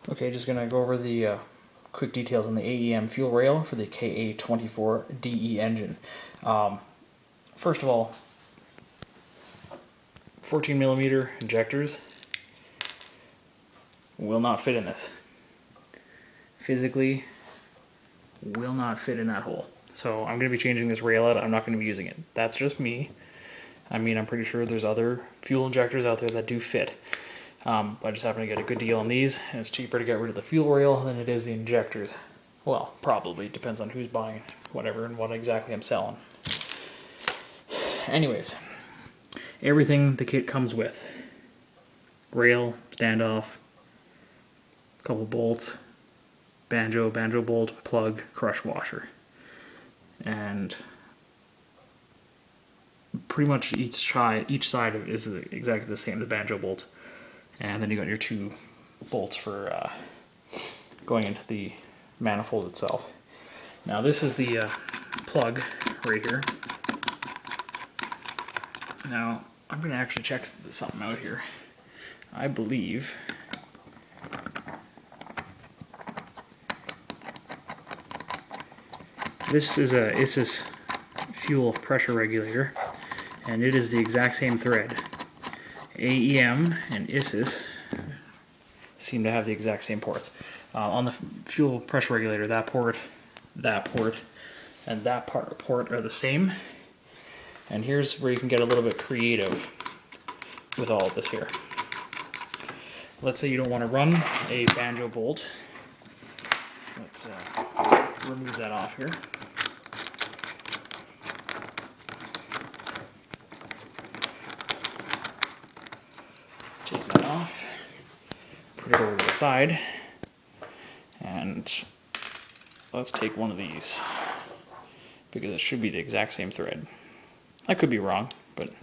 Okay, just gonna go over the quick details on the AEM fuel rail for the KA24DE engine. First of all, 14mm injectors will not fit in this. Physically, will not fit in that hole. So I'm going to be changing this rail out. I'm not going to be using it. That's just me. I mean, I'm pretty sure there's other fuel injectors out there that do fit. I just happen to get a good deal on these, and it's cheaper to get rid of the fuel rail than it is the injectors. Well, probably. Depends on who's buying whatever and what exactly I'm selling. Anyways, everything the kit comes with. Rail, standoff, couple bolts, banjo bolt, plug, crush washer. And pretty much each side of it is exactly the same, the banjo bolt. And then you got your two bolts for going into the manifold itself. Now this is the plug right here. Now I'm going to actually check something out here. I believe this is a ISIS fuel pressure regulator, and it is the exact same thread. AEM and ISIS seem to have the exact same ports. On the fuel pressure regulator, that port, and that port are the same. And here's where you can get a little bit creative with all of this here. Let's say you don't want to run a banjo bolt. Let's remove that off here. Take that off. Put it over to the side. And let's take one of these, because it should be the exact same thread. I could be wrong, but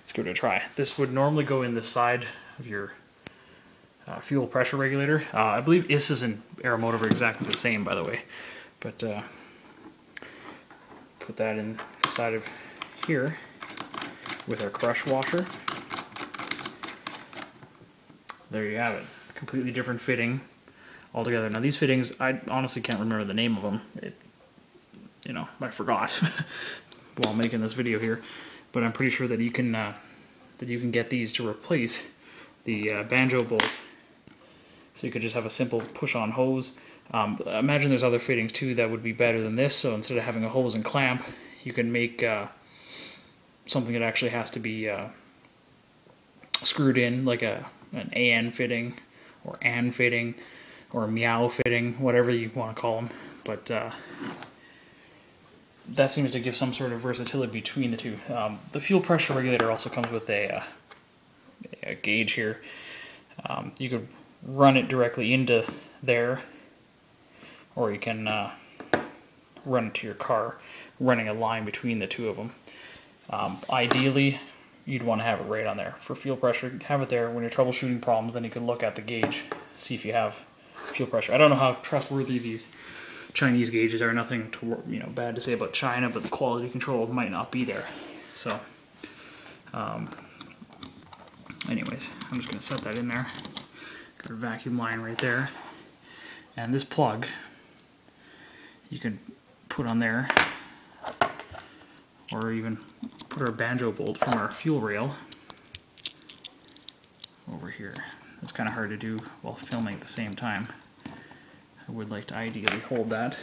let's give it a try. This would normally go in the side of your fuel pressure regulator. I believe ISIS and Aeromotive are exactly the same, by the way. But put that inside of here with our crush washer. There you have it. Completely different fitting altogether. Now these fittings, I honestly can't remember the name of them. I forgot while making this video here, but I'm pretty sure that you can get these to replace the banjo bolts. So you could just have a simple push-on hose. Imagine there's other fittings too that would be better than this. So instead of having a hose and clamp, you can make something that actually has to be screwed in, like an AN fitting or AN fitting or a meow fitting, whatever you want to call them. But that seems to give some sort of versatility between the two. The fuel pressure regulator also comes with a gauge here. You could run it directly into there, or you can run it to your car, running a line between the two of them. Ideally, you'd want to have it right on there. For fuel pressure, have it there. When you're troubleshooting problems, then you can look at the gauge, see if you have fuel pressure. I don't know how trustworthy these Chinese gauges are. Nothing to, bad to say about China, but the quality control might not be there. So, anyways, I'm just going to set that in there. Got a vacuum line right there. And this plug, you can put on there, or even put our banjo bolt from our fuel rail over here. It's kind of hard to do while filming at the same time. I would like to ideally hold that.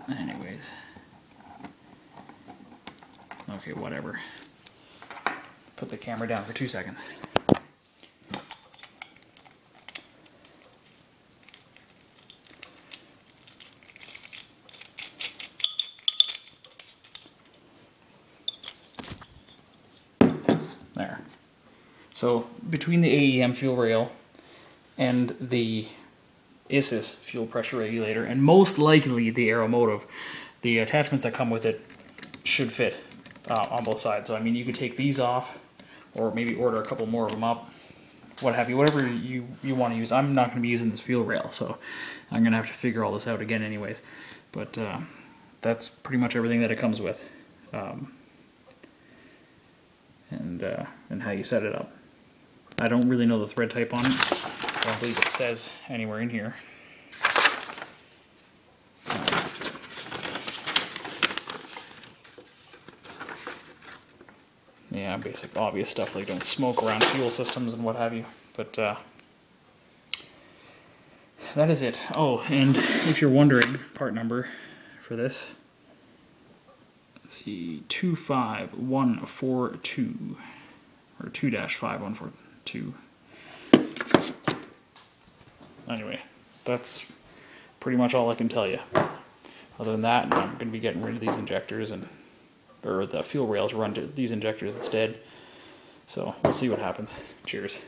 Anyways. Okay, whatever. Put the camera down for 2 seconds. There. So between the AEM fuel rail and the ISIS fuel pressure regulator, and most likely the Aeromotive, the attachments that come with it should fit on both sides. So I mean, you could take these off, or maybe order a couple more of them up, what have you, whatever you want to use. I'm not going to be using this fuel rail, so I'm going to have to figure all this out again anyways. But that's pretty much everything that it comes with. and how you set it up. I don't really know the thread type on it. I don't believe it says anywhere in here. Yeah, basic obvious stuff like don't smoke around fuel systems and what have you. But that is it. Oh, and if you're wondering, part number for this, let's see, 25142, or 2-5142. Anyway, that's pretty much all I can tell you. Other than that, I'm going to be getting rid of these injectors, or the fuel rails run to these injectors instead. So we'll see what happens. Cheers.